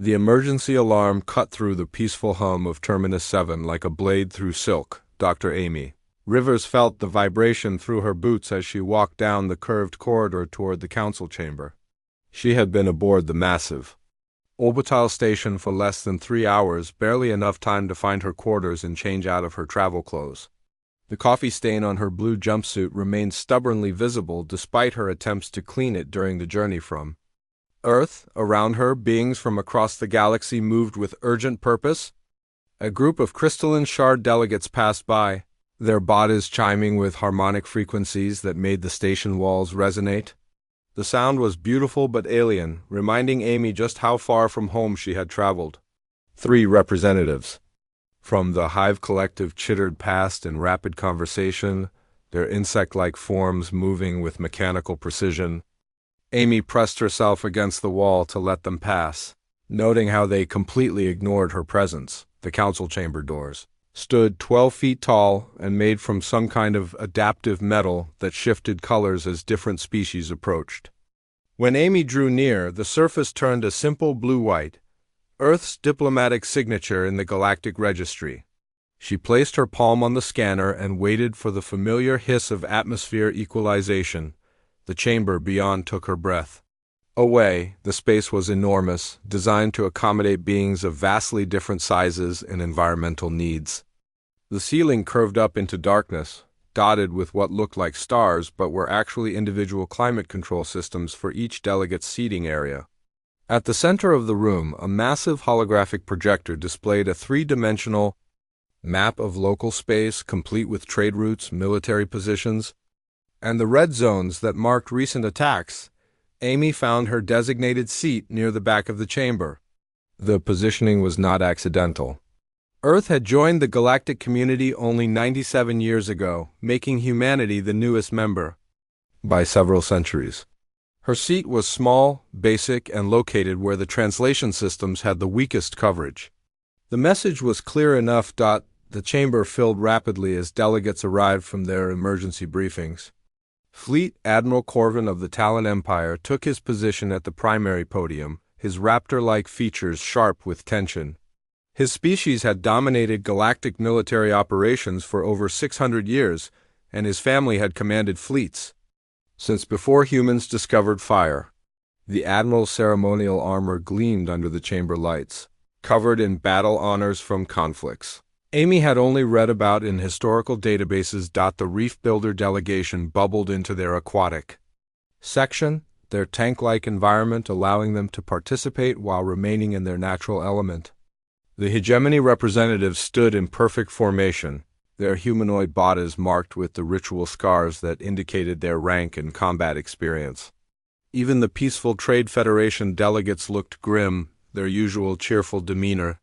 The emergency alarm cut through the peaceful hum of Terminus 7 like a blade through silk, Dr. Amy. Rivers felt the vibration through her boots as she walked down the curved corridor toward the council chamber. She had been aboard the massive orbital station for less than 3 hours, barely enough time to find her quarters and change out of her travel clothes. The coffee stain on her blue jumpsuit remained stubbornly visible despite her attempts to clean it during the journey from Earth. Around her, beings from across the galaxy moved with urgent purpose. A group of crystalline shard delegates passed by, their bodies chiming with harmonic frequencies that made the station walls resonate. The sound was beautiful but alien, reminding Amy just how far from home she had traveled. 3 representatives from the Hive Collective chittered past in rapid conversation, their insect-like forms moving with mechanical precision. Amy pressed herself against the wall to let them pass, noting how they completely ignored her presence. The council chamber doors stood 12 feet tall and made from some kind of adaptive metal that shifted colors as different species approached. When Amy drew near, the surface turned a simple blue-white, Earth's diplomatic signature in the Galactic Registry. She placed her palm on the scanner and waited for the familiar hiss of atmosphere equalization. The chamber beyond took her breath away. The space was enormous, designed to accommodate beings of vastly different sizes and environmental needs. The ceiling curved up into darkness, dotted with what looked like stars but were actually individual climate control systems for each delegate's seating area. At the center of the room, a massive holographic projector displayed a 3-dimensional map of local space, complete with trade routes, military positions, and the red zones that marked recent attacks. Amy found her designated seat near the back of the chamber. The positioning was not accidental. Earth had joined the galactic community only 97 years ago, making humanity the newest member by several centuries. Her seat was small, basic, and located where the translation systems had the weakest coverage. The message was clear enough. The chamber filled rapidly as delegates arrived from their emergency briefings. Fleet Admiral Corvin of the Talon Empire took his position at the primary podium, his raptor-like features sharp with tension. His species had dominated galactic military operations for over 600 years, and his family had commanded fleets since before humans discovered fire. The Admiral's ceremonial armor gleamed under the chamber lights, covered in battle honors from conflicts Amy had only read about in historical databases. The Reef Builder delegation bubbled into their aquatic section, their tank-like environment allowing them to participate while remaining in their natural element. The hegemony representatives stood in perfect formation, their humanoid bodies marked with the ritual scars that indicated their rank and combat experience. Even the Peaceful Trade Federation delegates looked grim, their usual cheerful demeanor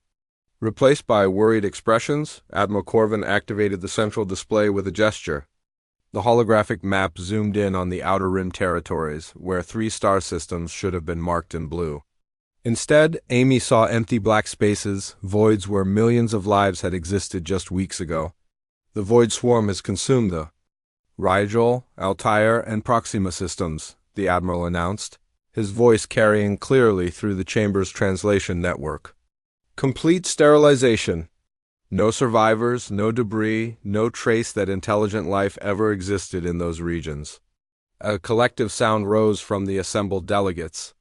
replaced by worried expressions. Admiral Corvin activated the central display with a gesture. The holographic map zoomed in on the outer rim territories, where 3 star systems should have been marked in blue. Instead, Amy saw empty black spaces, voids where millions of lives had existed just weeks ago. The void swarm has consumed the Rigel, Altair, and Proxima systems, the Admiral announced, his voice carrying clearly through the chamber's translation network. Complete sterilization. No survivors, no debris, no trace that intelligent life ever existed in those regions. A collective sound rose from the assembled delegates.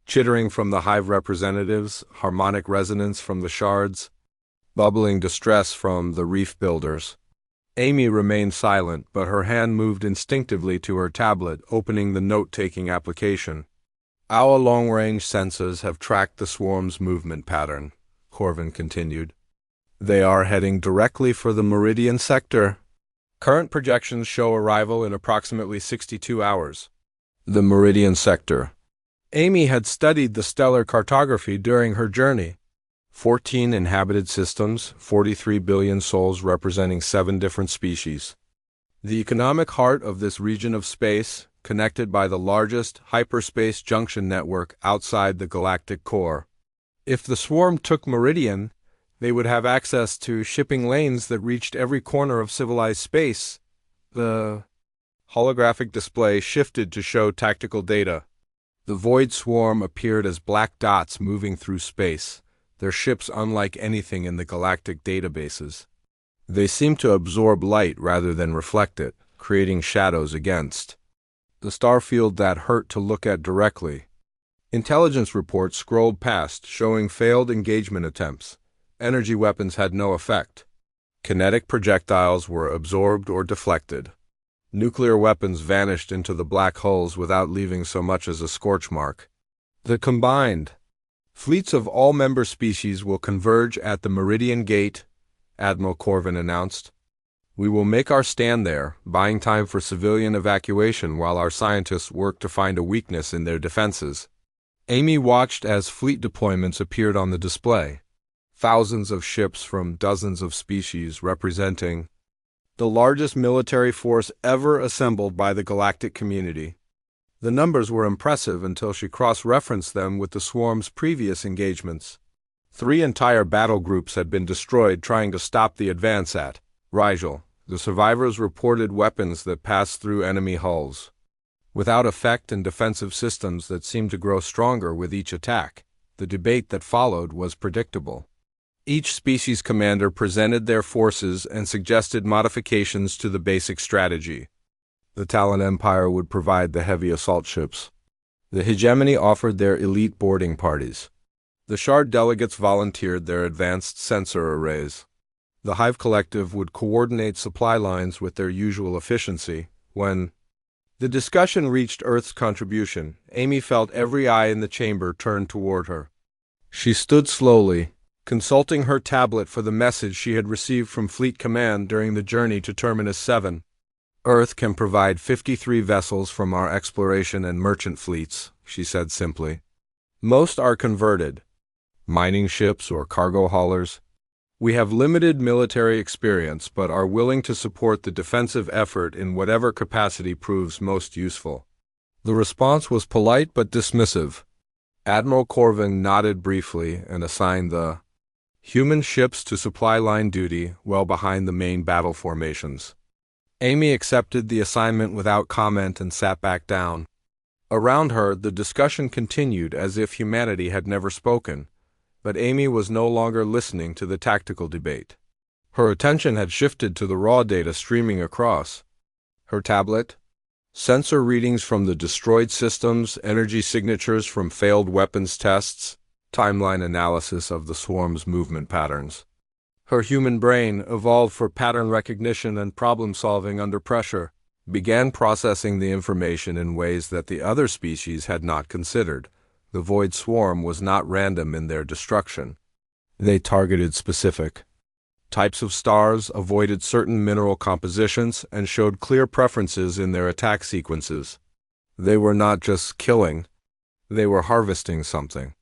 Chittering from the hive representatives, harmonic resonance from the shards, bubbling distress from the reef builders. Amy remained silent, but her hand moved instinctively to her tablet, opening the note-taking application. Our long-range sensors have tracked the swarm's movement pattern, Corvin continued. They are heading directly for the Meridian sector. Current projections show arrival in approximately 62 hours. The Meridian sector. Amy had studied the stellar cartography during her journey. 14 inhabited systems, 43 billion souls representing 7 different species. The economic heart of this region of space, connected by the largest hyperspace junction network outside the galactic core. If the swarm took Meridian, they would have access to shipping lanes that reached every corner of civilized space. The holographic display shifted to show tactical data. The void swarm appeared as black dots moving through space, their ships unlike anything in the galactic databases. They seemed to absorb light rather than reflect it, creating shadows against the star field that hurt to look at directly. Intelligence reports scrolled past, showing failed engagement attempts. Energy weapons had no effect. Kinetic projectiles were absorbed or deflected. Nuclear weapons vanished into the black holes without leaving so much as a scorch mark. The combined fleets of all member species will converge at the Meridian Gate, Admiral Corvin announced. We will make our stand there, buying time for civilian evacuation while our scientists work to find a weakness in their defenses. Amy watched as fleet deployments appeared on the display. Thousands of ships from dozens of species representing the largest military force ever assembled by the galactic community. The numbers were impressive until she cross-referenced them with the swarm's previous engagements. 3 entire battle groups had been destroyed trying to stop the advance at Rigel. The survivors reported weapons that passed through enemy hulls, without effect, and defensive systems that seemed to grow stronger with each attack. The debate that followed was predictable. Each species commander presented their forces and suggested modifications to the basic strategy. The Talon Empire would provide the heavy assault ships. The Hegemony offered their elite boarding parties. The Shard delegates volunteered their advanced sensor arrays. The Hive Collective would coordinate supply lines with their usual efficiency. When the discussion reached Earth's contribution, Amy felt every eye in the chamber turned toward her. She stood slowly, consulting her tablet for the message she had received from Fleet Command during the journey to Terminus 7. Earth can provide 53 vessels from our exploration and merchant fleets, she said simply. Most are converted, mining ships or cargo haulers. We have limited military experience but are willing to support the defensive effort in whatever capacity proves most useful. The response was polite but dismissive. Admiral Corvin nodded briefly and assigned the human ships to supply line duty well behind the main battle formations. Amy accepted the assignment without comment and sat back down. Around her, the discussion continued as if humanity had never spoken, but Amy was no longer listening to the tactical debate. Her attention had shifted to the raw data streaming across her tablet. Sensor readings from the destroyed systems, energy signatures from failed weapons tests, timeline analysis of the swarm's movement patterns. Her human brain, evolved for pattern recognition and problem-solving under pressure, began processing the information in ways that the other species had not considered. The void swarm was not random in their destruction. They targeted specific types of stars, avoided certain mineral compositions, and showed clear preferences in their attack sequences. They were not just killing, they were harvesting something.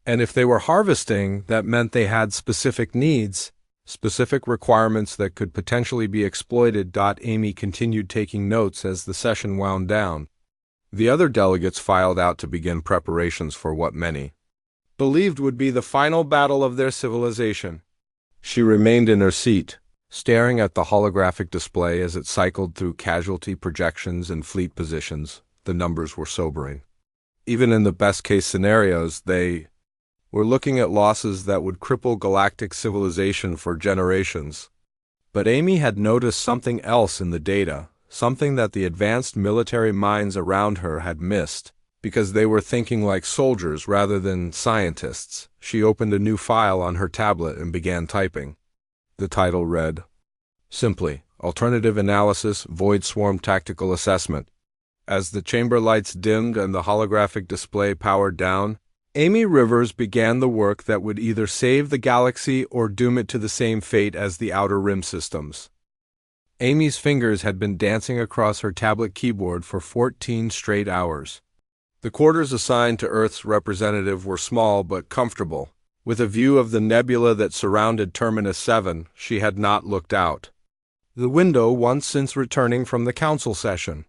And if they were harvesting, that meant they had specific needs, specific requirements that could potentially be exploited. Amy continued taking notes as the session wound down. The other delegates filed out to begin preparations for what many believed would be the final battle of their civilization. She remained in her seat, staring at the holographic display as it cycled through casualty projections and fleet positions. The numbers were sobering. Even in the best-case scenarios, they were looking at losses that would cripple galactic civilization for generations. But Amy had noticed something else in the data, something that the advanced military minds around her had missed, because they were thinking like soldiers rather than scientists. She opened a new file on her tablet and began typing. The title read, simply, Alternative Analysis, Void Swarm Tactical Assessment. As the chamber lights dimmed and the holographic display powered down, Amy Rivers began the work that would either save the galaxy or doom it to the same fate as the Outer Rim systems. Amy's fingers had been dancing across her tablet keyboard for 14 straight hours. The quarters assigned to Earth's representative were small but comfortable. With a view of the nebula that surrounded Terminus 7, she had not looked out the window once since returning from the council session.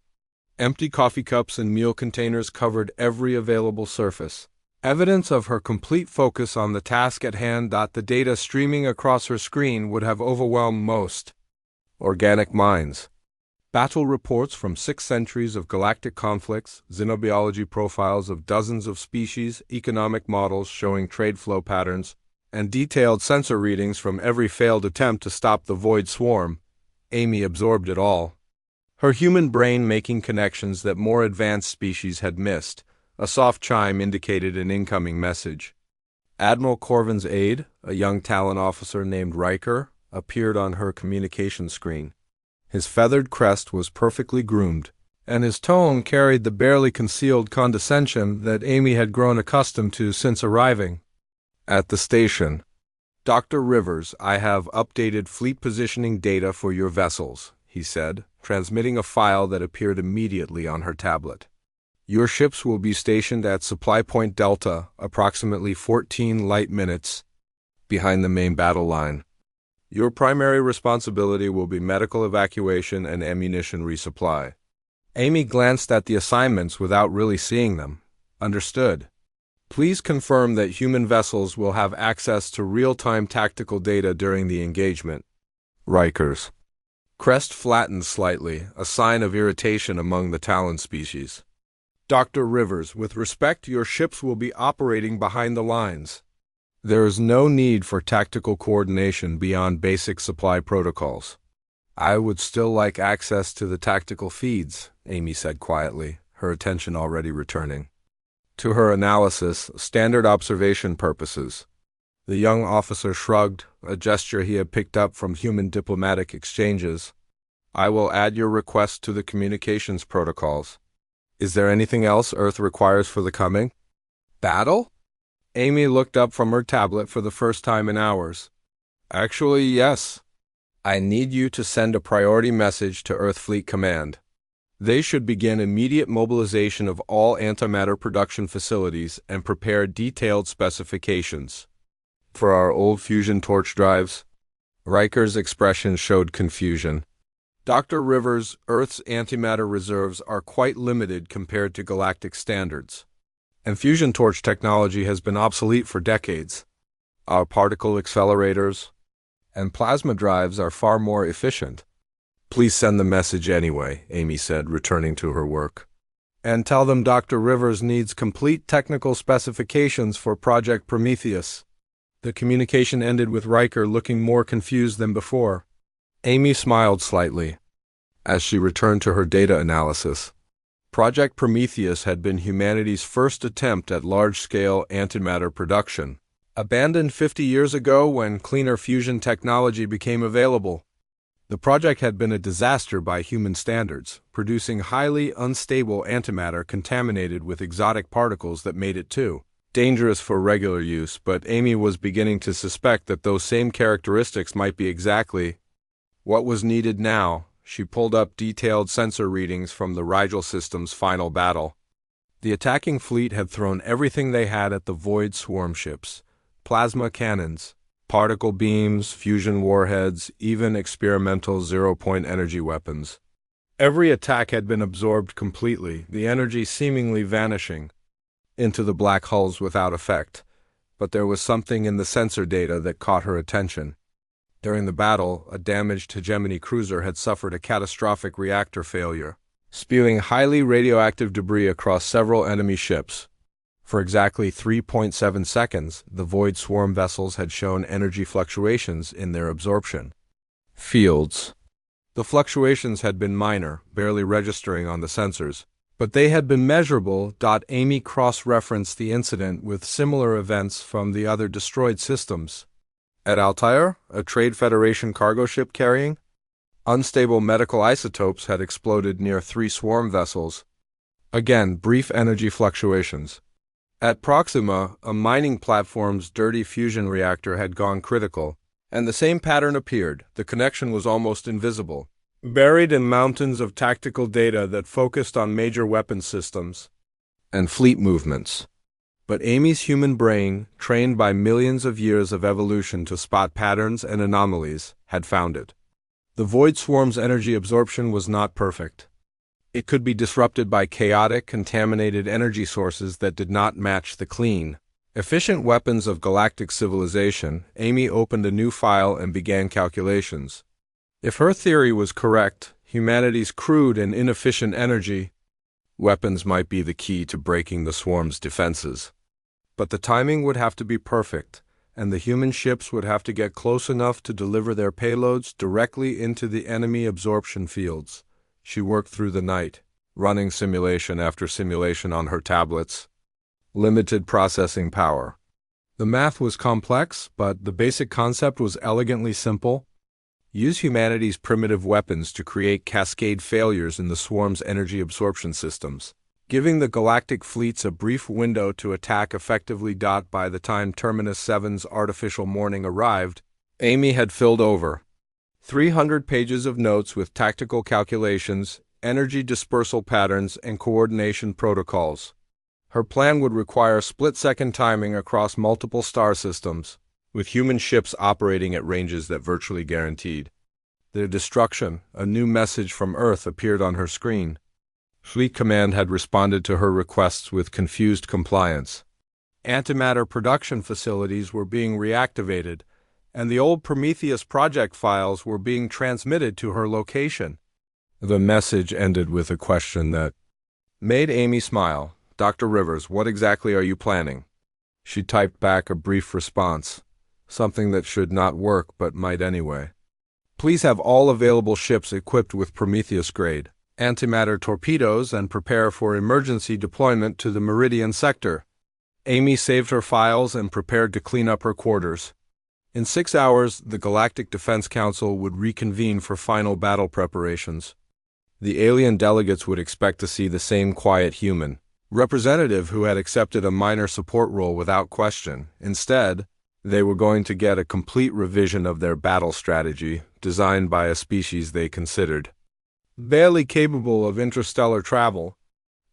Empty coffee cups and meal containers covered every available surface, evidence of her complete focus on the task at hand. The data streaming across her screen would have overwhelmed most organic minds. Battle reports from 6 centuries of galactic conflicts, xenobiology profiles of dozens of species, economic models showing trade flow patterns, and detailed sensor readings from every failed attempt to stop the void swarm. Amy absorbed it all. Her human brain making connections that more advanced species had missed. A soft chime indicated an incoming message. Admiral Corvin's aide, a young Talon officer named Riker, appeared on her communication screen. His feathered crest was perfectly groomed, and his tone carried the barely concealed condescension that Amy had grown accustomed to since arriving. At the station. Dr. Rivers, I have updated fleet positioning data for your vessels, he said, transmitting a file that appeared immediately on her tablet. Your ships will be stationed at Supply Point Delta, approximately 14 light minutes behind the main battle line. Your primary responsibility will be medical evacuation and ammunition resupply. Amy glanced at the assignments without really seeing them. Understood. Please confirm that human vessels will have access to real-time tactical data during the engagement. Riker's crest flattened slightly, a sign of irritation among the Talon species. Dr. Rivers, with respect, your ships will be operating behind the lines. There is no need for tactical coordination beyond basic supply protocols. I would still like access to the tactical feeds, Amy said quietly, her attention already returning to her analysis, standard observation purposes. The young officer shrugged, a gesture he had picked up from human diplomatic exchanges. I will add your request to the communications protocols. Is there anything else Earth requires for the coming battle? Amy looked up from her tablet for the first time in hours. Actually, yes. I need you to send a priority message to Earth Fleet Command. They should begin immediate mobilization of all antimatter production facilities and prepare detailed specifications. For our old fusion torch drives? Riker's expression showed confusion. Dr. Rivers, Earth's antimatter reserves are quite limited compared to galactic standards, and fusion torch technology has been obsolete for decades. Our particle accelerators and plasma drives are far more efficient. Please send the message anyway, Amy said, returning to her work. And tell them Dr. Rivers needs complete technical specifications for Project Prometheus. The communication ended with Riker looking more confused than before. Amy smiled slightly as she returned to her data analysis. Project Prometheus had been humanity's first attempt at large-scale antimatter production, abandoned 50 years ago when cleaner fusion technology became available. The project had been a disaster by human standards, producing highly unstable antimatter contaminated with exotic particles that made it too dangerous for regular use, but Amy was beginning to suspect that those same characteristics might be exactly what was needed now. She pulled up detailed sensor readings from the Rigel system's final battle. The attacking fleet had thrown everything they had at the void swarm ships: plasma cannons, particle beams, fusion warheads, even experimental zero-point energy weapons. Every attack had been absorbed completely, the energy seemingly vanishing into the black hulls without effect. But there was something in the sensor data that caught her attention. During the battle, a damaged hegemony cruiser had suffered a catastrophic reactor failure, spewing highly radioactive debris across several enemy ships. For exactly 3.7 seconds, the void swarm vessels had shown energy fluctuations in their absorption fields. The fluctuations had been minor, barely registering on the sensors, but they had been measurable. Amy cross-referenced the incident with similar events from the other destroyed systems. At Altair, a Trade Federation cargo ship carrying unstable medical isotopes had exploded near 3 swarm vessels. Again, brief energy fluctuations. At Proxima, a mining platform's dirty fusion reactor had gone critical, and the same pattern appeared. The connection was almost invisible, buried in mountains of tactical data that focused on major weapon systems and fleet movements. But Amy's human brain, trained by millions of years of evolution to spot patterns and anomalies, had found it. The void swarm's energy absorption was not perfect. It could be disrupted by chaotic, contaminated energy sources that did not match the clean, efficient weapons of galactic civilization. Amy opened a new file and began calculations. If her theory was correct, Humanity's crude and inefficient energy weapons might be the key to breaking the swarm's defenses. But the timing would have to be perfect, and the human ships would have to get close enough to deliver their payloads directly into the enemy absorption fields. She worked through the night, running simulation after simulation on her tablets. Limited processing power. The math was complex, but the basic concept was elegantly simple. Use humanity's primitive weapons to create cascade failures in the swarm's energy absorption systems, giving the galactic fleets a brief window to attack effectively. By the time Terminus 7's artificial morning arrived, Amy had filled over 300 pages of notes with tactical calculations, energy dispersal patterns, and coordination protocols. Her plan would require split-second timing across multiple star systems, with human ships operating at ranges that virtually guaranteed their destruction. A new message from Earth appeared on her screen. Fleet Command had responded to her requests with confused compliance. Antimatter production facilities were being reactivated, and the old Prometheus project files were being transmitted to her location. The message ended with a question that made Amy smile. "Dr. Rivers, what exactly are you planning?" She typed back a brief response. Something that should not work but might anyway. "Please have all available ships equipped with Prometheus-grade antimatter torpedoes and prepare for emergency deployment to the Meridian sector." Amy saved her files and prepared to clean up her quarters. In 6 hours, the Galactic Defense Council would reconvene for final battle preparations. The alien delegates would expect to see the same quiet human representative who had accepted a minor support role without question. Instead, they were going to get a complete revision of their battle strategy, designed by a species they considered barely capable of interstellar travel.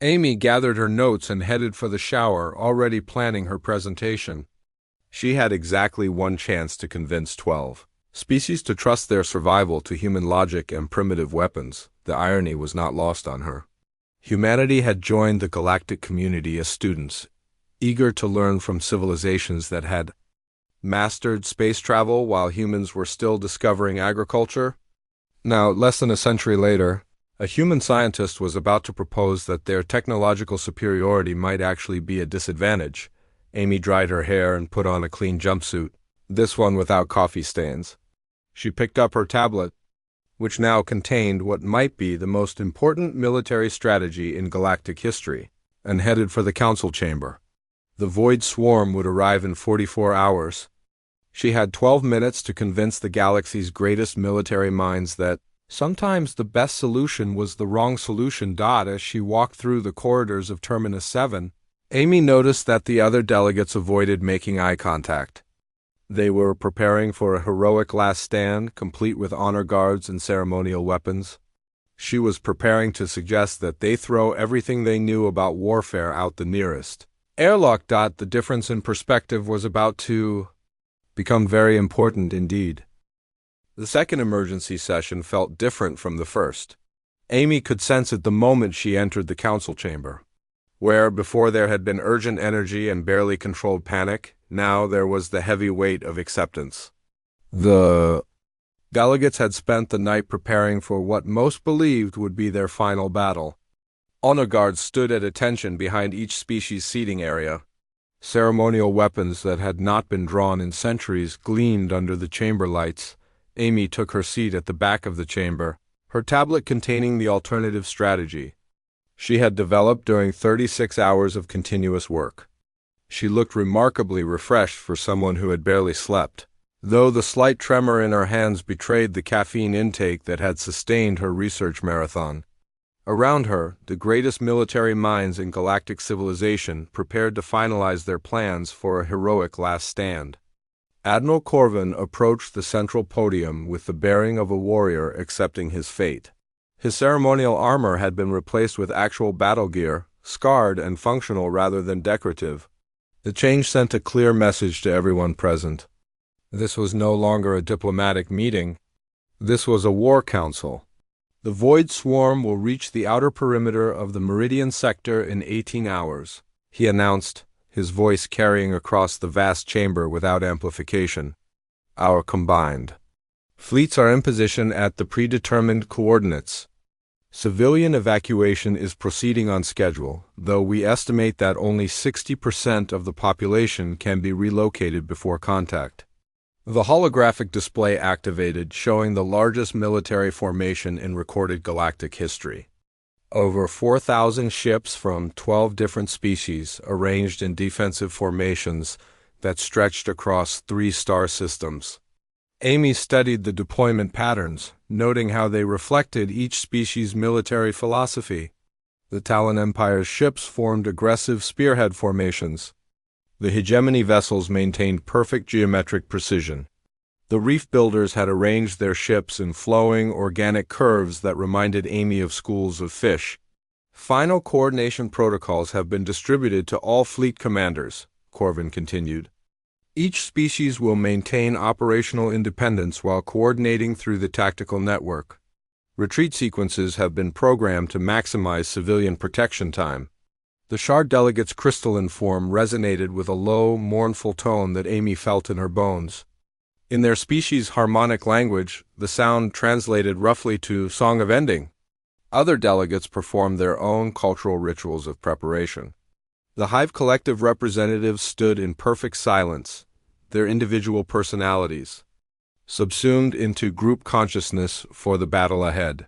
Amy gathered her notes and headed for the shower, already planning her presentation. She had exactly one chance to convince 12 species to trust their survival to human logic and primitive weapons. The irony was not lost on her. Humanity had joined the galactic community as students, eager to learn from civilizations that had mastered space travel while humans were still discovering agriculture. Now, less than a century later, a human scientist was about to propose that their technological superiority might actually be a disadvantage. Amy dried her hair and put on a clean jumpsuit, this one without coffee stains. She picked up her tablet, which now contained what might be the most important military strategy in galactic history, and headed for the council chamber. The Void Swarm would arrive in 44 hours. She had 12 minutes to convince the galaxy's greatest military minds that sometimes the best solution was the wrong solution. As she walked through the corridors of Terminus 7, Amy noticed that the other delegates avoided making eye contact. They were preparing for a heroic last stand, complete with honor guards and ceremonial weapons. She was preparing to suggest that they throw everything they knew about warfare out the nearest airlock. The difference in perspective was about to become very important indeed. The second emergency session felt different from the first. Amy could sense it the moment she entered the council chamber. Where before there had been urgent energy and barely controlled panic, now there was the heavy weight of acceptance. The delegates had spent the night preparing for what most believed would be their final battle. Honor guards stood at attention behind each species' seating area. Ceremonial weapons that had not been drawn in centuries gleamed under the chamber lights. Amy took her seat at the back of the chamber, her tablet containing the alternative strategy she had developed during 36 hours of continuous work. She looked remarkably refreshed for someone who had barely slept, though the slight tremor in her hands betrayed the caffeine intake that had sustained her research marathon. Around her, the greatest military minds in galactic civilization prepared to finalize their plans for a heroic last stand. Admiral Corvin approached the central podium with the bearing of a warrior accepting his fate. His ceremonial armor had been replaced with actual battle gear, scarred and functional rather than decorative. The change sent a clear message to everyone present. This was no longer a diplomatic meeting. This was a war council. The Void Swarm will reach the outer perimeter of the Meridian sector in 18 hours, he announced, his voice carrying across the vast chamber without amplification. Our combined Fleets are in position at the predetermined coordinates. Civilian evacuation is proceeding on schedule, though we estimate that only 60% of the population can be relocated before contact. The holographic display activated, showing the largest military formation in recorded galactic history. Over 4,000 ships from 12 different species arranged in defensive formations that stretched across 3 star systems. Amy studied the deployment patterns, noting how they reflected each species' military philosophy. The Talon Empire's ships formed aggressive spearhead formations. The hegemony vessels maintained perfect geometric precision. The reef builders had arranged their ships in flowing, organic curves that reminded Amy of schools of fish. Final coordination protocols have been distributed to all fleet commanders, Corvin continued. Each species will maintain operational independence while coordinating through the tactical network. Retreat sequences have been programmed to maximize civilian protection time. The Shard delegates' crystalline form resonated with a low, mournful tone that Amy felt in her bones. In their species' harmonic language, the sound translated roughly to Song of Ending. Other delegates performed their own cultural rituals of preparation. The Hive collective representatives stood in perfect silence, their individual personalities subsumed into group consciousness for the battle ahead.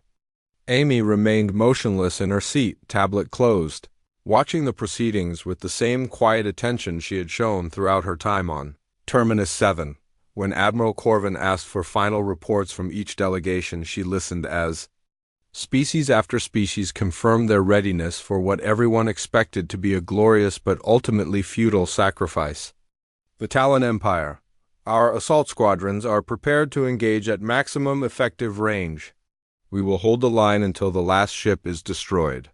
Amy remained motionless in her seat, tablet closed, watching the proceedings with the same quiet attention she had shown throughout her time on Terminus 7. When Admiral Corvin asked for final reports from each delegation, she listened as species after species confirmed their readiness for what everyone expected to be a glorious but ultimately futile sacrifice. The Talon Empire. Our assault squadrons are prepared to engage at maximum effective range. We will hold the line until the last ship is destroyed.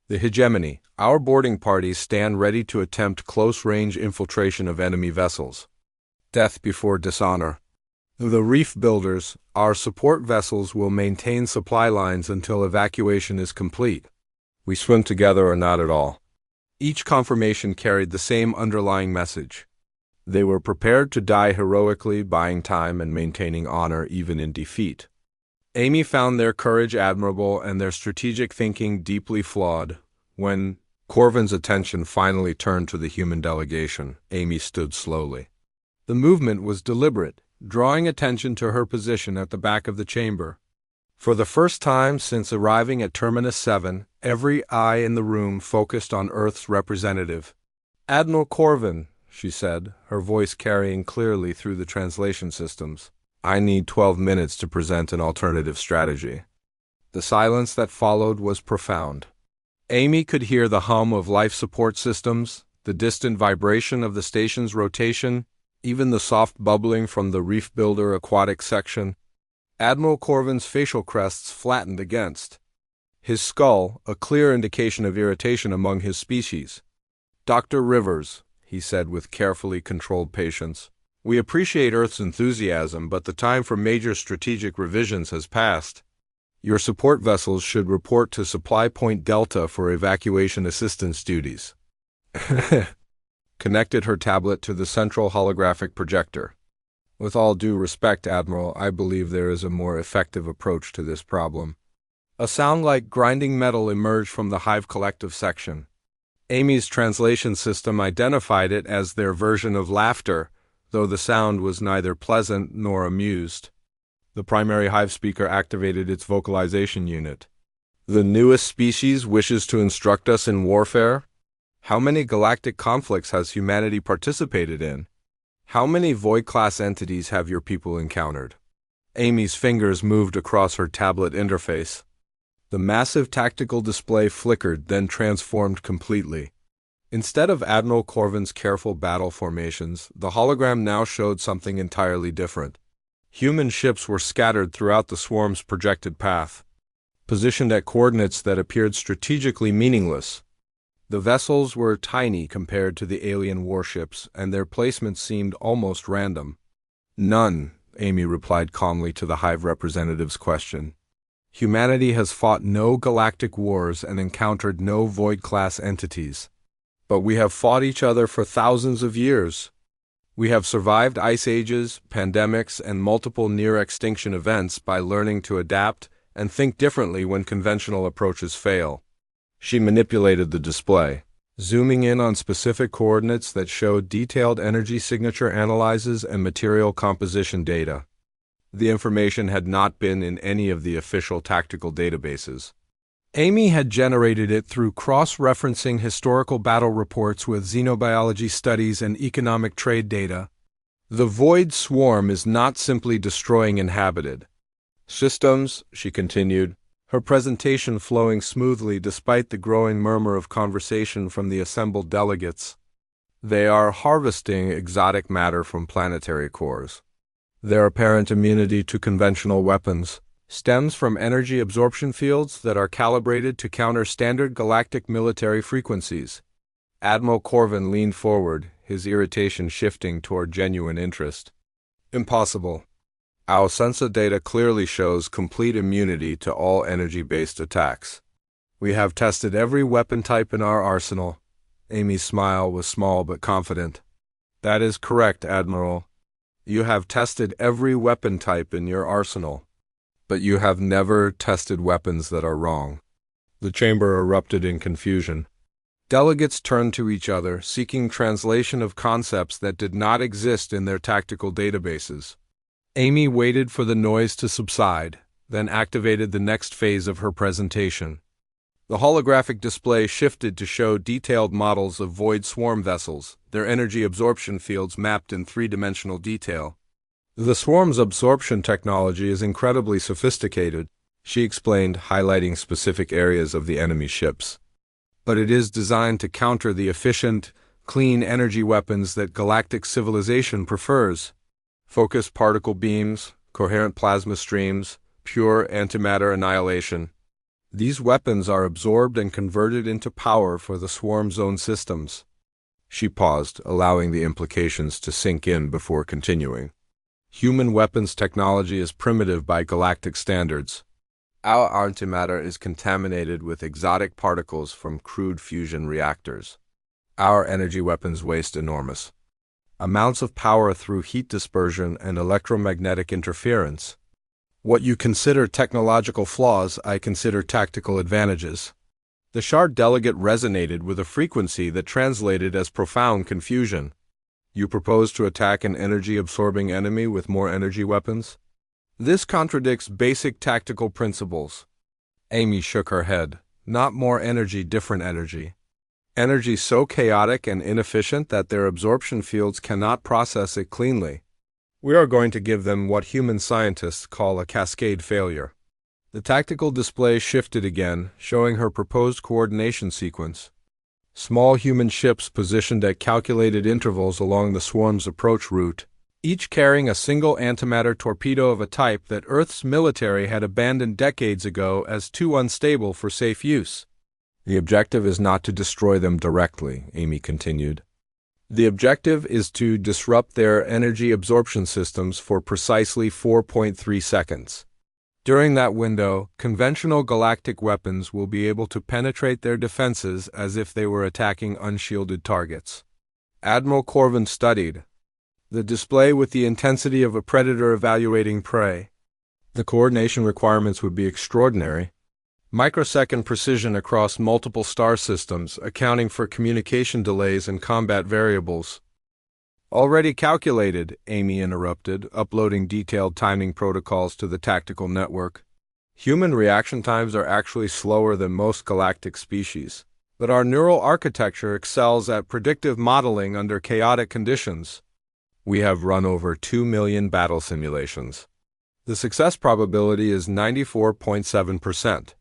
The Hegemony. Our boarding parties stand ready to attempt close-range infiltration of enemy vessels. Death before dishonor. The Reef Builders. Our support vessels will maintain supply lines until evacuation is complete. We swim together or not at all. Each confirmation carried the same underlying message. They were prepared to die heroically, buying time and maintaining honor even in defeat. Amy found their courage admirable and their strategic thinking deeply flawed. When Corvin's attention finally turned to the human delegation, Amy stood slowly. The movement was deliberate, drawing attention to her position at the back of the chamber. For the first time since arriving at Terminus 7, every eye in the room focused on Earth's representative. Admiral Corvin, she said, her voice carrying clearly through the translation systems. I need 12 minutes to present an alternative strategy. The silence that followed was profound. Amy could hear the hum of life support systems, the distant vibration of the station's rotation, even the soft bubbling from the Reef Builder aquatic section. Admiral Corvin's facial crests flattened against his skull, a clear indication of irritation among his species. Dr. Rivers, he said with carefully controlled patience, we appreciate Earth's enthusiasm, but the time for major strategic revisions has passed. Your support vessels should report to Supply Point Delta for evacuation assistance duties. Connected her tablet to the central holographic projector. With all due respect, Admiral, I believe there is a more effective approach to this problem. A sound like grinding metal emerged from the Hive Collective section. Amy's translation system identified it as their version of laughter, though the sound was neither pleasant nor amused. The primary Hive speaker activated its vocalization unit. The newest species wishes to instruct us in warfare? How many galactic conflicts has humanity participated in? How many Void-class entities have your people encountered? Amy's fingers moved across her tablet interface. The massive tactical display flickered, then transformed completely. Instead of Admiral Corvin's careful battle formations, the hologram now showed something entirely different. Human ships were scattered throughout the swarm's projected path, positioned at coordinates that appeared strategically meaningless. The vessels were tiny compared to the alien warships, and their placement seemed almost random. None, Amy replied calmly to the Hive representative's question. Humanity has fought no galactic wars and encountered no Void-class entities. But we have fought each other for thousands of years. We have survived ice ages, pandemics, and multiple near-extinction events by learning to adapt and think differently when conventional approaches fail. She manipulated the display, zooming in on specific coordinates that showed detailed energy signature analyses and material composition data. The information had not been in any of the official tactical databases. Amy had generated it through cross-referencing historical battle reports with xenobiology studies and economic trade data. The void swarm is not simply destroying inhabited systems, she continued, her presentation flowing smoothly despite the growing murmur of conversation from the assembled delegates. They are harvesting exotic matter from planetary cores. Their apparent immunity to conventional weapons stems from energy absorption fields that are calibrated to counter standard galactic military frequencies. Admiral Corvin leaned forward, his irritation shifting toward genuine interest. Impossible. Our sensor data clearly shows complete immunity to all energy-based attacks. We have tested every weapon type in our arsenal. Amy's smile was small but confident. That is correct, Admiral. You have tested every weapon type in your arsenal. But you have never tested weapons that are wrong. The chamber erupted in confusion. Delegates turned to each other, seeking translation of concepts that did not exist in their tactical databases. Amy waited for the noise to subside, then activated the next phase of her presentation. The holographic display shifted to show detailed models of void swarm vessels, their energy absorption fields mapped in three-dimensional detail. The swarm's absorption technology is incredibly sophisticated, she explained, highlighting specific areas of the enemy ships. But it is designed to counter the efficient, clean energy weapons that galactic civilization prefers. Focused particle beams, coherent plasma streams, pure antimatter annihilation. These weapons are absorbed and converted into power for the swarm's own systems. She paused, allowing the implications to sink in before continuing. Human weapons technology is primitive by galactic standards. Our antimatter is contaminated with exotic particles from crude fusion reactors. Our energy weapons waste enormous amounts of power through heat dispersion and electromagnetic interference. What you consider technological flaws, I consider tactical advantages. The Shard delegate resonated with a frequency that translated as profound confusion. You propose to attack an energy-absorbing enemy with more energy weapons? This contradicts basic tactical principles. Amy shook her head. Not more energy, different energy. Energy so chaotic and inefficient that their absorption fields cannot process it cleanly. We are going to give them what human scientists call a cascade failure. The tactical display shifted again, showing her proposed coordination sequence. Small human ships positioned at calculated intervals along the swarm's approach route, each carrying a single antimatter torpedo of a type that Earth's military had abandoned decades ago as too unstable for safe use. The objective is not to destroy them directly, Amy continued. The objective is to disrupt their energy absorption systems for precisely 4.3 seconds. During that window, conventional galactic weapons will be able to penetrate their defenses as if they were attacking unshielded targets. Admiral Corvin studied the display with the intensity of a predator evaluating prey. The coordination requirements would be extraordinary. Microsecond precision across multiple star systems, accounting for communication delays and combat variables. Already calculated, Amy interrupted, uploading detailed timing protocols to the tactical network. Human reaction times are actually slower than most galactic species, but our neural architecture excels at predictive modeling under chaotic conditions. We have run over 2 million battle simulations. The success probability is 94.7%.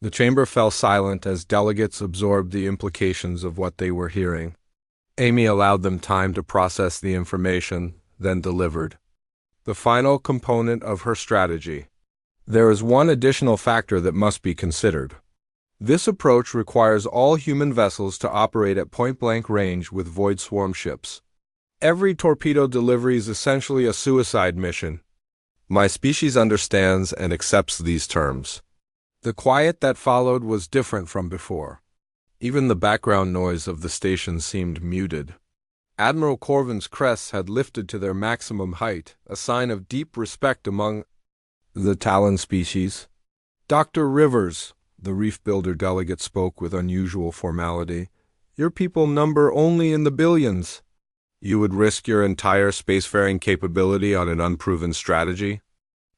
The chamber fell silent as delegates absorbed the implications of what they were hearing. Amy allowed them time to process the information, then delivered the final component of her strategy. There is one additional factor that must be considered. This approach requires all human vessels to operate at point-blank range with void swarm ships. Every torpedo delivery is essentially a suicide mission. My species understands and accepts these terms. The quiet that followed was different from before. Even the background noise of the station seemed muted. Admiral Corvin's crests had lifted to their maximum height, a sign of deep respect among the Talon species. Dr. Rivers, the reef builder delegate spoke with unusual formality, your people number only in the billions. You would risk your entire spacefaring capability on an unproven strategy?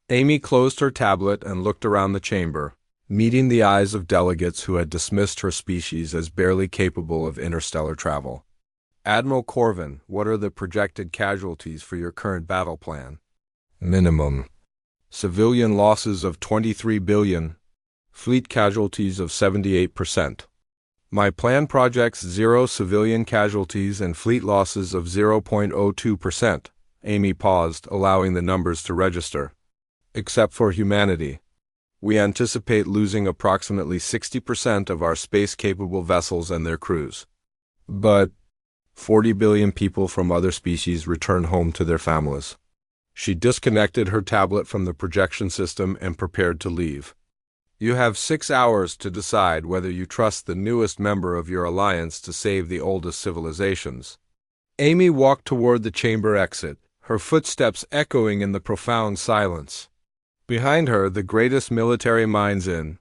Amy closed her tablet and looked around the chamber, meeting the eyes of delegates who had dismissed her species as barely capable of interstellar travel. Admiral Corvin, what are the projected casualties for your current battle plan? Minimum. Civilian losses of 23 billion. Fleet casualties of 78%. My plan projects 0 civilian casualties and fleet losses of 0.02%. Amy paused, allowing the numbers to register. Except for humanity. We anticipate losing approximately 60% of our space-capable vessels and their crews. But 40 billion people from other species return home to their families. She disconnected her tablet from the projection system and prepared to leave. You have 6 hours to decide whether you trust the newest member of your alliance to save the oldest civilizations. Amy walked toward the chamber exit, her footsteps echoing in the profound silence. Behind her, the greatest military minds in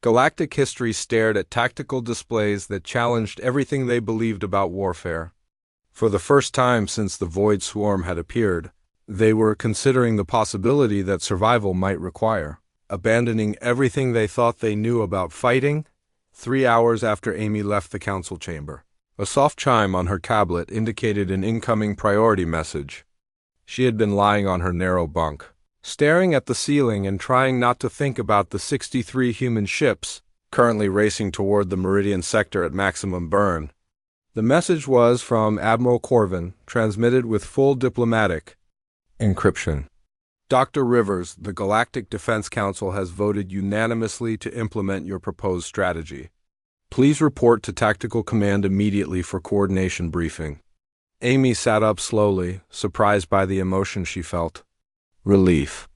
Galactic history stared at tactical displays that challenged everything they believed about warfare. For the first time since the Void Swarm had appeared, they were considering the possibility that survival might require abandoning everything they thought they knew about fighting. 3 hours after Amy left the council chamber, a soft chime on her tablet indicated an incoming priority message. She had been lying on her narrow bunk, staring at the ceiling and trying not to think about the 63 human ships currently racing toward the Meridian sector at maximum burn. The message was from Admiral Corvin, transmitted with full diplomatic encryption. Dr. Rivers, the Galactic Defense Council has voted unanimously to implement your proposed strategy. Please report to Tactical Command immediately for coordination briefing. Amy sat up slowly, surprised by the emotion she felt. Relief.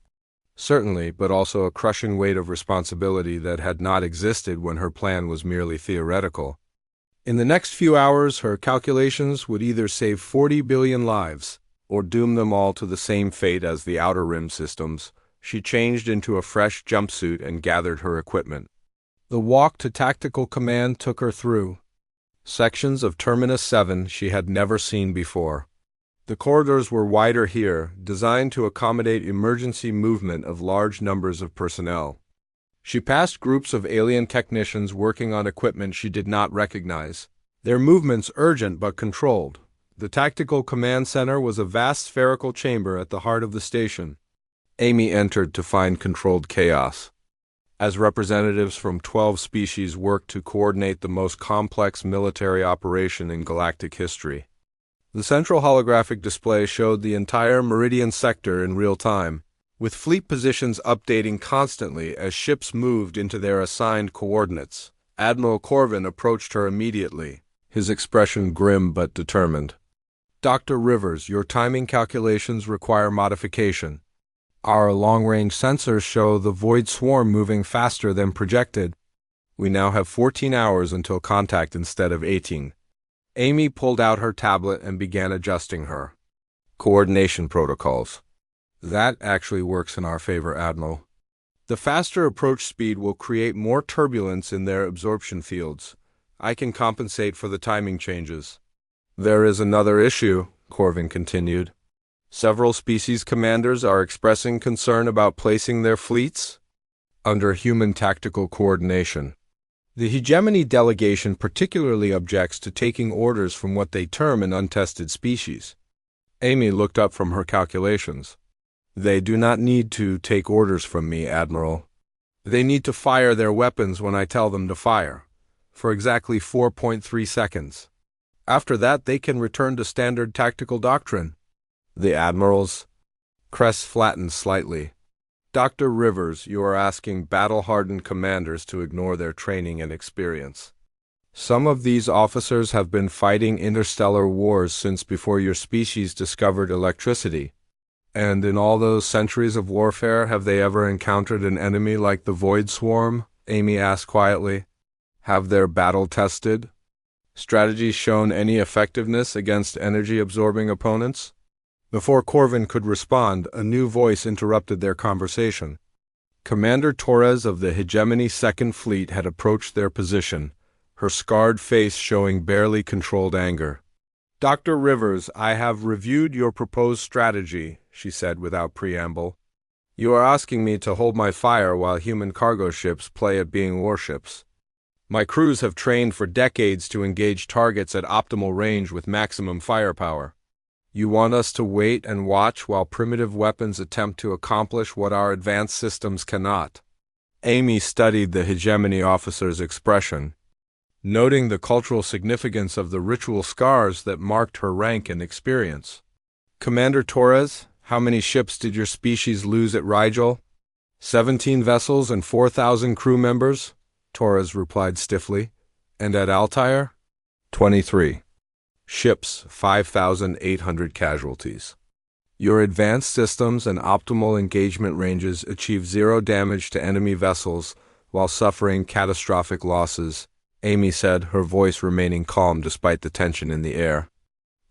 Certainly, but also a crushing weight of responsibility that had not existed when her plan was merely theoretical. In the next few hours, her calculations would either save 40 billion lives, or doom them all to the same fate as the Outer Rim systems. She changed into a fresh jumpsuit and gathered her equipment. The walk to Tactical Command took her through sections of Terminus 7 she had never seen before. The corridors were wider here, designed to accommodate emergency movement of large numbers of personnel. She passed groups of alien technicians working on equipment she did not recognize, their movements urgent but controlled. The Tactical Command Center was a vast spherical chamber at the heart of the station. Amy entered to find controlled chaos. As representatives from 12 species worked to coordinate the most complex military operation in galactic history. The central holographic display showed the entire Meridian sector in real time, with fleet positions updating constantly as ships moved into their assigned coordinates. Admiral Corvin approached her immediately, his expression grim but determined. Dr. Rivers, your timing calculations require modification. Our long-range sensors show the Void Swarm moving faster than projected. We now have 14 hours until contact instead of 18. Amy pulled out her tablet and began adjusting her coordination protocols. That actually works in our favor, Admiral. The faster approach speed will create more turbulence in their absorption fields. I can compensate for the timing changes. There is another issue, Corvin continued. Several species commanders are expressing concern about placing their fleets under human tactical coordination. The hegemony delegation particularly objects to taking orders from what they term an untested species. Amy looked up from her calculations. They do not need to take orders from me, Admiral. They need to fire their weapons when I tell them to fire, for exactly 4.3 seconds. After that, they can return to standard tactical doctrine. The Admiral's crest flattened slightly. Dr. Rivers, you are asking battle-hardened commanders to ignore their training and experience. Some of these officers have been fighting interstellar wars since before your species discovered electricity. And in all those centuries of warfare, have they ever encountered an enemy like the Void Swarm? Amy asked quietly. Have their battle-tested Strategies shown any effectiveness against energy-absorbing opponents? Before Corvin could respond, a new voice interrupted their conversation. Commander Torres of the Hegemony Second Fleet had approached their position, her scarred face showing barely controlled anger. "Dr. Rivers, I have reviewed your proposed strategy," she said without preamble. "You are asking me to hold my fire while human cargo ships play at being warships. My crews have trained for decades to engage targets at optimal range with maximum firepower. You want us to wait and watch while primitive weapons attempt to accomplish what our advanced systems cannot?" Amy studied the hegemony officer's expression, noting the cultural significance of the ritual scars that marked her rank and experience. "Commander Torres, how many ships did your species lose at Rigel?" 17 vessels and 4,000 crew members," Torres replied stiffly. "And at Altair?" 23 ships, 5,800 casualties. Your advanced systems and optimal engagement ranges achieve zero damage to enemy vessels while suffering catastrophic losses," Amy said, her voice remaining calm despite the tension in the air.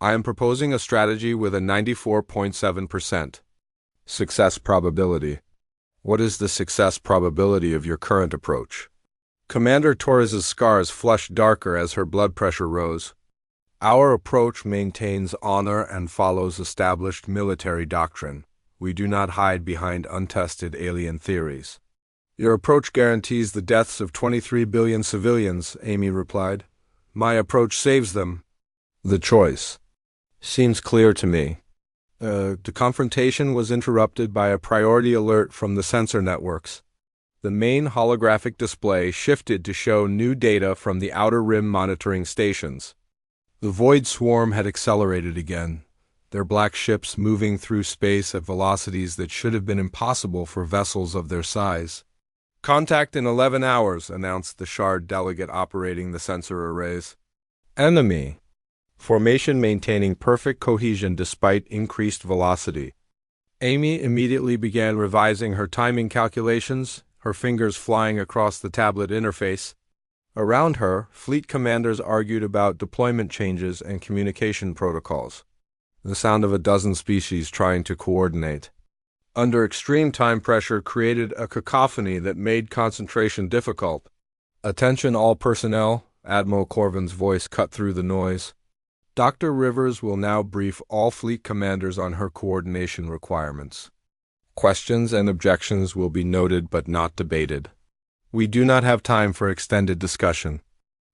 "I am proposing a strategy with a 94.7% success probability. What is the success probability of your current approach?" Commander Torres's scars flushed darker as her blood pressure rose. "Our approach maintains honor and follows established military doctrine. We do not hide behind untested alien theories." "Your approach guarantees the deaths of 23 billion civilians," Amy replied. "My approach saves them." "The choice seems clear to me." The confrontation was interrupted by a priority alert from the sensor networks. The main holographic display shifted to show new data from the Outer Rim monitoring stations. The Void Swarm had accelerated again, their black ships moving through space at velocities that should have been impossible for vessels of their size. "Contact in 11 hours, announced the Shard delegate operating the sensor arrays. "Enemy formation maintaining perfect cohesion despite increased velocity." Amy immediately began revising her timing calculations, her fingers flying across the tablet interface. Around her, fleet commanders argued about deployment changes and communication protocols, the sound of a dozen species trying to coordinate under extreme time pressure created a cacophony that made concentration difficult. "Attention all personnel," Admiral Corvin's voice cut through the noise. "Dr. Rivers will now brief all fleet commanders on her coordination requirements. Questions and objections will be noted but not debated. We do not have time for extended discussion."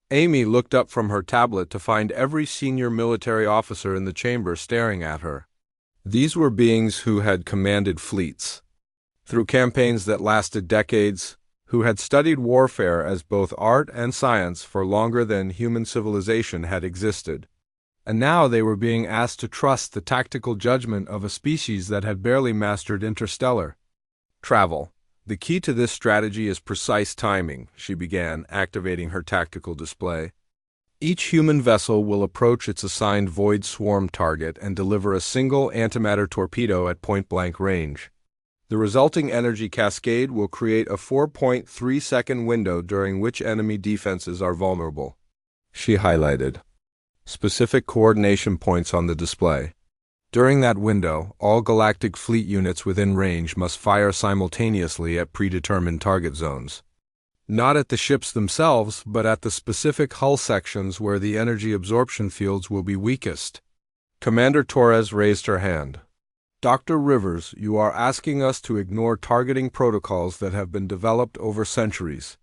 Amy looked up from her tablet to find every senior military officer in the chamber staring at her. These were beings who had commanded fleets through campaigns that lasted decades, who had studied warfare as both art and science for longer than human civilization had existed. And now they were being asked to trust the tactical judgment of a species that had barely mastered interstellar travel. "The key to this strategy is precise timing," she began, activating her tactical display. "Each human vessel will approach its assigned Void Swarm target and deliver a single antimatter torpedo at point-blank range. The resulting energy cascade will create a 4.3-second window during which enemy defenses are vulnerable." She highlighted specific coordination points on the display. During that window, all galactic fleet units within range must fire simultaneously at predetermined target zones. Not at the ships themselves, but at the specific hull sections where the energy absorption fields will be weakest. Commander Torres raised her hand. "Dr. Rivers, you are asking us to ignore targeting protocols that have been developed over centuries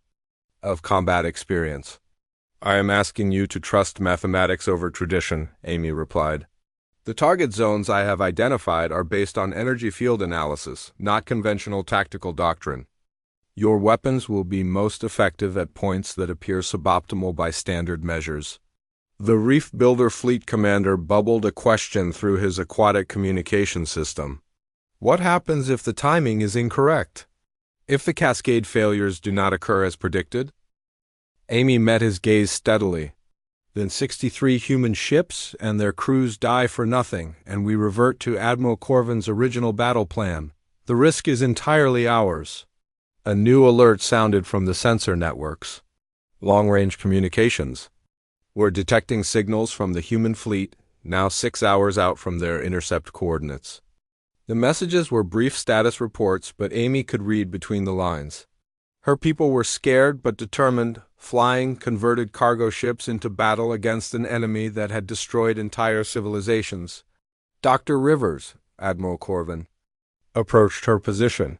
of combat experience." "I am asking you to trust mathematics over tradition," Amy replied. "The target zones I have identified are based on energy field analysis, not conventional tactical doctrine. Your weapons will be most effective at points that appear suboptimal by standard measures." The Reef Builder Fleet Commander bubbled a question through his aquatic communication system. "What happens if the timing is incorrect? If the cascade failures do not occur as predicted?" Amy met his gaze steadily. "Then 63 human ships and their crews die for nothing, and we revert to Admiral Corvin's original battle plan. The risk is entirely ours." A new alert sounded from the sensor networks. "Long-range communications." We're detecting signals from the human fleet, now 6 hours out from their intercept coordinates. The messages were brief status reports, but Amy could read between the lines. Her people were scared but determined, flying converted cargo ships into battle against an enemy that had destroyed entire civilizations. Dr. Rivers, Admiral Corvin, approached her position.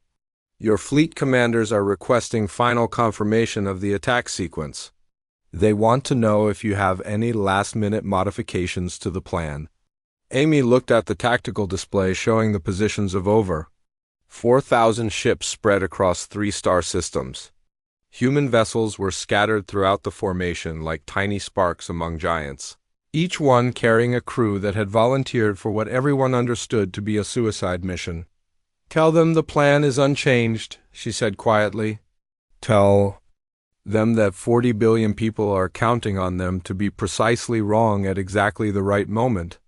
Your fleet commanders are requesting final confirmation of the attack sequence. They want to know if you have any last-minute modifications to the plan. Amy looked at the tactical display showing the positions of over 4,000 ships spread across 3 star systems. Human vessels were scattered throughout the formation like tiny sparks among giants, each one carrying a crew that had volunteered for what everyone understood to be a suicide mission. Tell them the plan is unchanged, she said quietly. Tell them that 40 billion people are counting on them to be precisely wrong at exactly the right moment.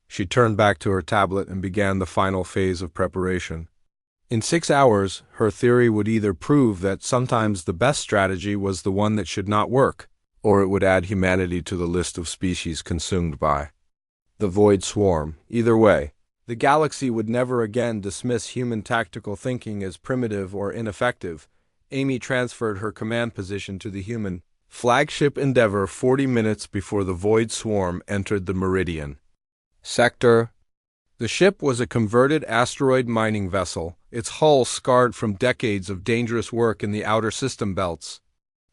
She turned back to her tablet and began the final phase of preparation. In 6 hours, her theory would either prove that sometimes the best strategy was the one that should not work, or it would add humanity to the list of species consumed by the void swarm. Either way, the galaxy would never again dismiss human tactical thinking as primitive or ineffective. Amy transferred her command position to the human flagship Endeavour 40 minutes before the void swarm entered the meridian sector. The ship was a converted asteroid mining vessel, its hull scarred from decades of dangerous work in the outer system belts.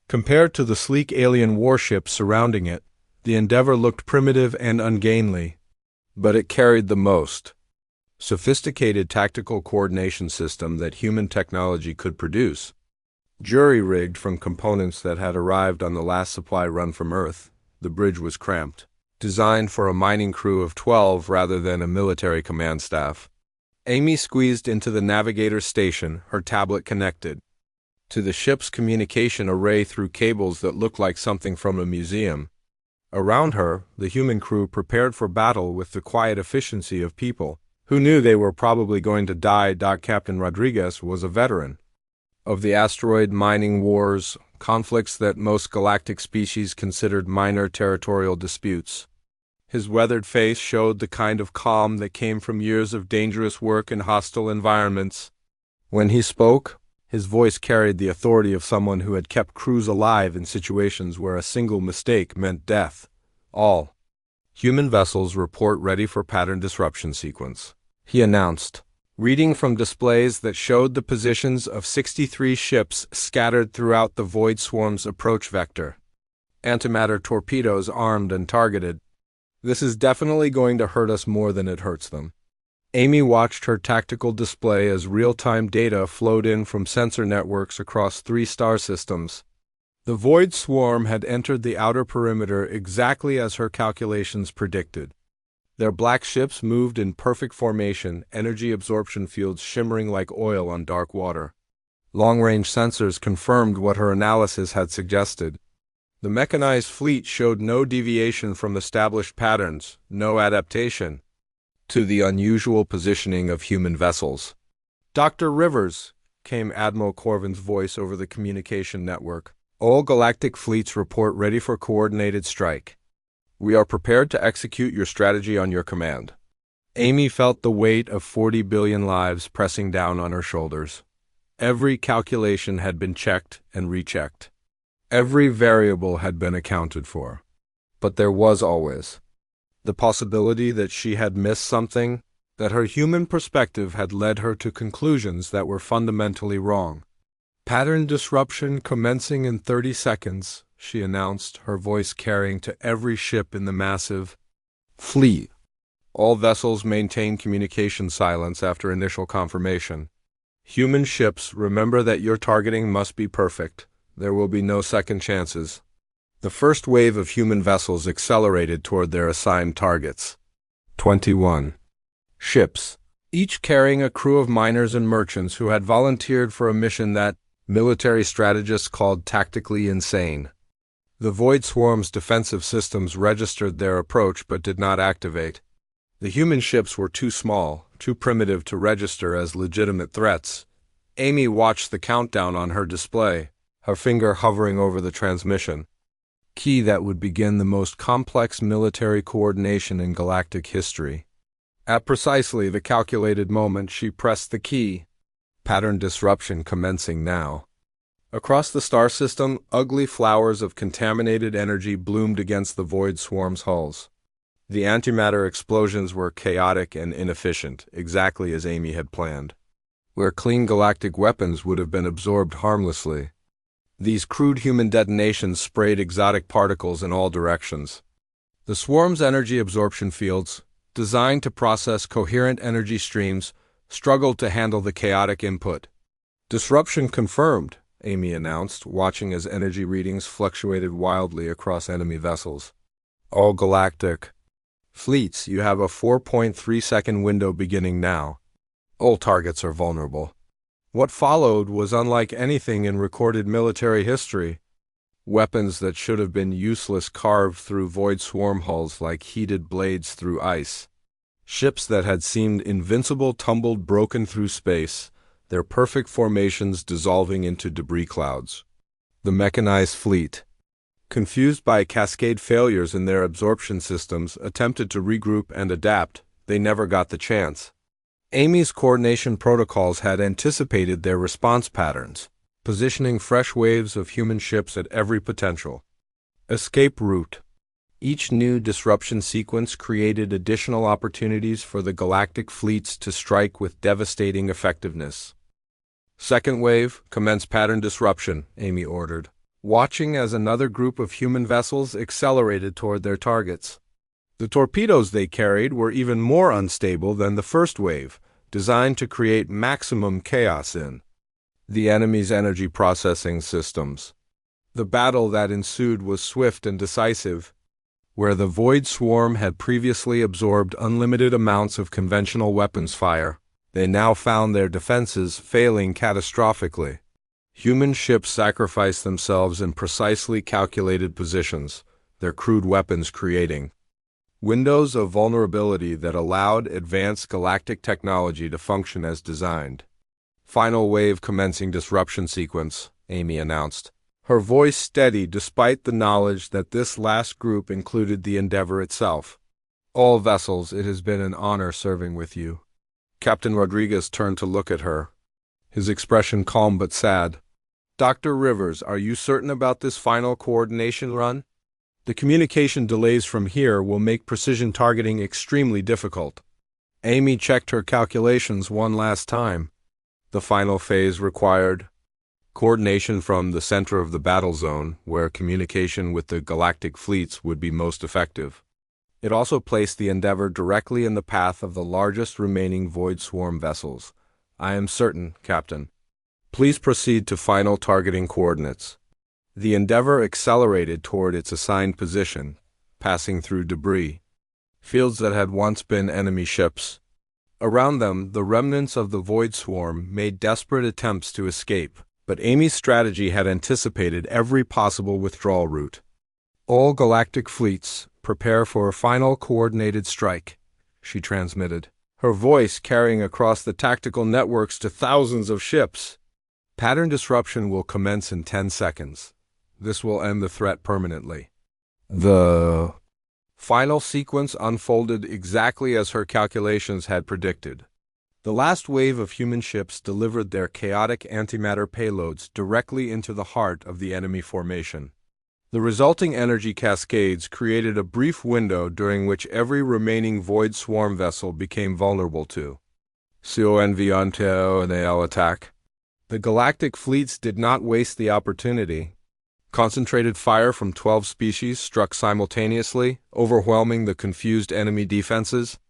Compared to the sleek alien warships surrounding it, the Endeavour looked primitive and ungainly, but it carried the most sophisticated tactical coordination system that human technology could produce. Jury-rigged from components that had arrived on the last supply run from Earth, the bridge was cramped, designed for a mining crew of 12 rather than a military command staff. Amy squeezed into the navigator's station, her tablet connected to the ship's communication array through cables that looked like something from a museum. Around her, the human crew prepared for battle with the quiet efficiency of people who knew they were probably going to die. Captain Rodriguez was a veteran of the asteroid mining wars, conflicts that most galactic species considered minor territorial disputes. His weathered face showed the kind of calm that came from years of dangerous work in hostile environments. When he spoke, his voice carried the authority of someone who had kept crews alive in situations where a single mistake meant death. All human vessels report ready for pattern disruption sequence, he announced, reading from displays that showed the positions of 63 ships scattered throughout the void swarm's approach vector. Antimatter torpedoes armed and targeted. This is definitely going to hurt us more than it hurts them. Amy watched her tactical display as real-time data flowed in from sensor networks across 3 star systems. The void swarm had entered the outer perimeter exactly as her calculations predicted. Their black ships moved in perfect formation, energy absorption fields shimmering like oil on dark water. Long-range sensors confirmed what her analysis had suggested. The mechanized fleet showed no deviation from established patterns, no adaptation to the unusual positioning of human vessels. Dr. Rivers, came Admiral Corvin's voice over the communication network. All galactic fleets report ready for coordinated strike. We are prepared to execute your strategy on your command. Amy felt the weight of 40 billion lives pressing down on her shoulders. Every calculation had been checked and rechecked. Every variable had been accounted for. But there was always the possibility that she had missed something, that her human perspective had led her to conclusions that were fundamentally wrong. Pattern disruption commencing in 30 seconds, she announced, her voice carrying to every ship in the massive fleet. All vessels maintain communication silence after initial confirmation. Human ships, remember that your targeting must be perfect. There will be no second chances. The first wave of human vessels accelerated toward their assigned targets. 21 ships, each carrying a crew of miners and merchants who had volunteered for a mission that military strategists called tactically insane. The Void Swarm's defensive systems registered their approach but did not activate. The human ships were too small, too primitive to register as legitimate threats. Amy watched the countdown on her display, her finger hovering over the transmission. Key that would begin the most complex military coordination in galactic history. At precisely the calculated moment, she pressed the key. Pattern disruption commencing now. Across the star system, ugly flowers of contaminated energy bloomed against the void swarm's hulls. The antimatter explosions were chaotic and inefficient, exactly as Amy had planned. Where clean galactic weapons would have been absorbed harmlessly, these crude human detonations sprayed exotic particles in all directions. The swarm's energy absorption fields, designed to process coherent energy streams, struggled to handle the chaotic input. Disruption confirmed, Amy announced, watching as energy readings fluctuated wildly across enemy vessels. All galactic fleets, you have a 4.3-second window beginning now. All targets are vulnerable. What followed was unlike anything in recorded military history. Weapons that should have been useless carved through void swarm hulls like heated blades through ice. Ships that had seemed invincible tumbled broken through space, their perfect formations dissolving into debris clouds. The mechanized fleet, confused by cascade failures in their absorption systems, attempted to regroup and adapt. They never got the chance. Amy's coordination protocols had anticipated their response patterns, positioning fresh waves of human ships at every potential escape route. Each new disruption sequence created additional opportunities for the galactic fleets to strike with devastating effectiveness. Second wave, commence pattern disruption, Amy ordered, watching as another group of human vessels accelerated toward their targets. The torpedoes they carried were even more unstable than the first wave, designed to create maximum chaos in the enemy's energy processing systems. The battle that ensued was swift and decisive. Where the void swarm had previously absorbed unlimited amounts of conventional weapons fire, they now found their defenses failing catastrophically. Human ships sacrificed themselves in precisely calculated positions, their crude weapons creating windows of vulnerability that allowed advanced galactic technology to function as designed. Final wave commencing disruption sequence, Amy announced, her voice steady despite the knowledge that this last group included the Endeavor itself. All vessels, it has been an honor serving with you. Captain Rodriguez turned to look at her, his expression calm but sad. Dr. Rivers, are you certain about this final coordination run? The communication delays from here will make precision targeting extremely difficult. Amy checked her calculations one last time. The final phase required coordination from the center of the battle zone, where communication with the galactic fleets would be most effective. It also placed the Endeavor directly in the path of the largest remaining void swarm vessels. I am certain, Captain. Please proceed to final targeting coordinates. The Endeavor accelerated toward its assigned position, passing through debris, fields that had once been enemy ships. Around them, the remnants of the void swarm made desperate attempts to escape, but Amy's strategy had anticipated every possible withdrawal route. All galactic fleets, prepare for a final coordinated strike, she transmitted, her voice carrying across the tactical networks to thousands of ships. Pattern disruption will commence in 10 seconds. This will end the threat permanently. The final sequence unfolded exactly as her calculations had predicted. The last wave of human ships delivered their chaotic antimatter payloads directly into the heart of the enemy formation. The resulting energy cascades created a brief window during which every remaining void swarm vessel became vulnerable to CONV attack. The galactic fleets did not waste the opportunity. Concentrated fire from 12 species struck simultaneously, overwhelming the confused enemy defenses.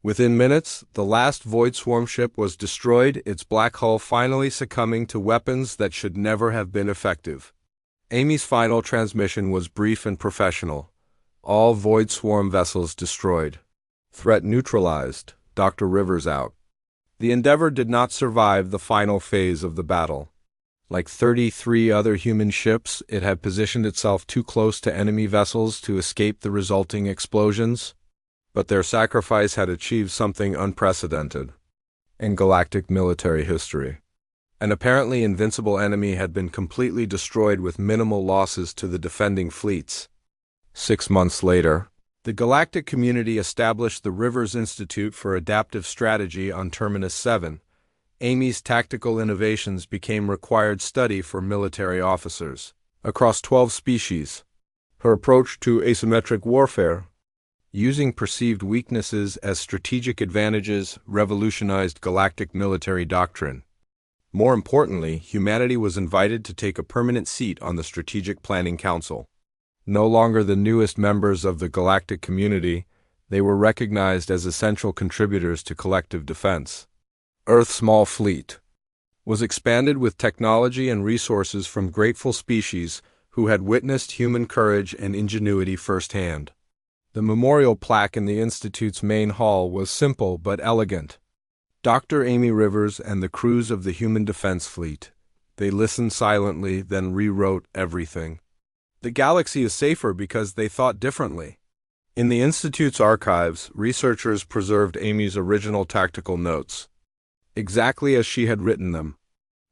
Within minutes, the last void swarm ship was destroyed, its black hull finally succumbing to weapons that should never have been effective. Amy's final transmission was brief and professional. All void swarm vessels destroyed. Threat neutralized. Dr. Rivers out. The Endeavor did not survive the final phase of the battle. Like 33 other human ships, it had positioned itself too close to enemy vessels to escape the resulting explosions. But their sacrifice had achieved something unprecedented in galactic military history. An apparently invincible enemy had been completely destroyed with minimal losses to the defending fleets. 6 months later, the galactic community established the Rivers Institute for Adaptive Strategy on Terminus 7. Amy's tactical innovations became required study for military officers across 12 species. Her approach to asymmetric warfare, using perceived weaknesses as strategic advantages, revolutionized galactic military doctrine. More importantly, humanity was invited to take a permanent seat on the Strategic Planning Council. No longer the newest members of the galactic community, they were recognized as essential contributors to collective defense. Earth's small fleet was expanded with technology and resources from grateful species who had witnessed human courage and ingenuity firsthand. The memorial plaque in the Institute's main hall was simple but elegant. Dr. Amy Rivers and the crews of the Human Defense Fleet. They listened silently, then rewrote everything. The galaxy is safer because they thought differently. In the Institute's archives, researchers preserved Amy's original tactical notes, exactly as she had written them.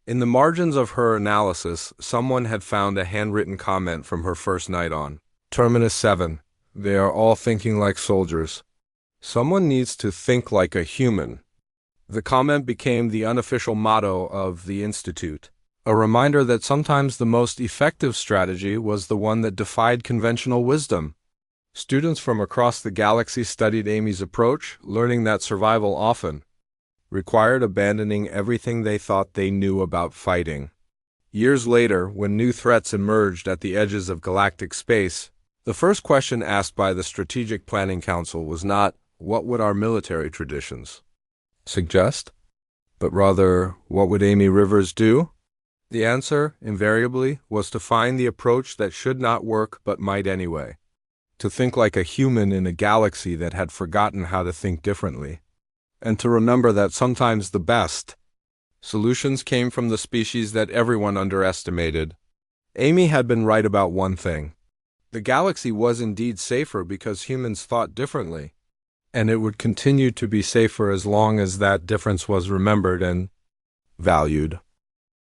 In the margins of her analysis, someone had found a handwritten comment from her first night on Terminus 7. They are all thinking like soldiers. Someone needs to think like a human. The comment became the unofficial motto of the Institute, a reminder that sometimes the most effective strategy was the one that defied conventional wisdom. Students from across the galaxy studied Amy's approach, learning that survival often required abandoning everything they thought they knew about fighting. Years later, when new threats emerged at the edges of galactic space, the first question asked by the Strategic Planning Council was not, "What would our military traditions suggest?" but rather, "What would Amy Rivers do?" The answer, invariably, was to find the approach that should not work but might anyway. To think like a human in a galaxy that had forgotten how to think differently. And to remember that sometimes the best solutions came from the species that everyone underestimated. Amy had been right about one thing. The galaxy was indeed safer because humans thought differently. And it would continue to be safer as long as that difference was remembered and valued.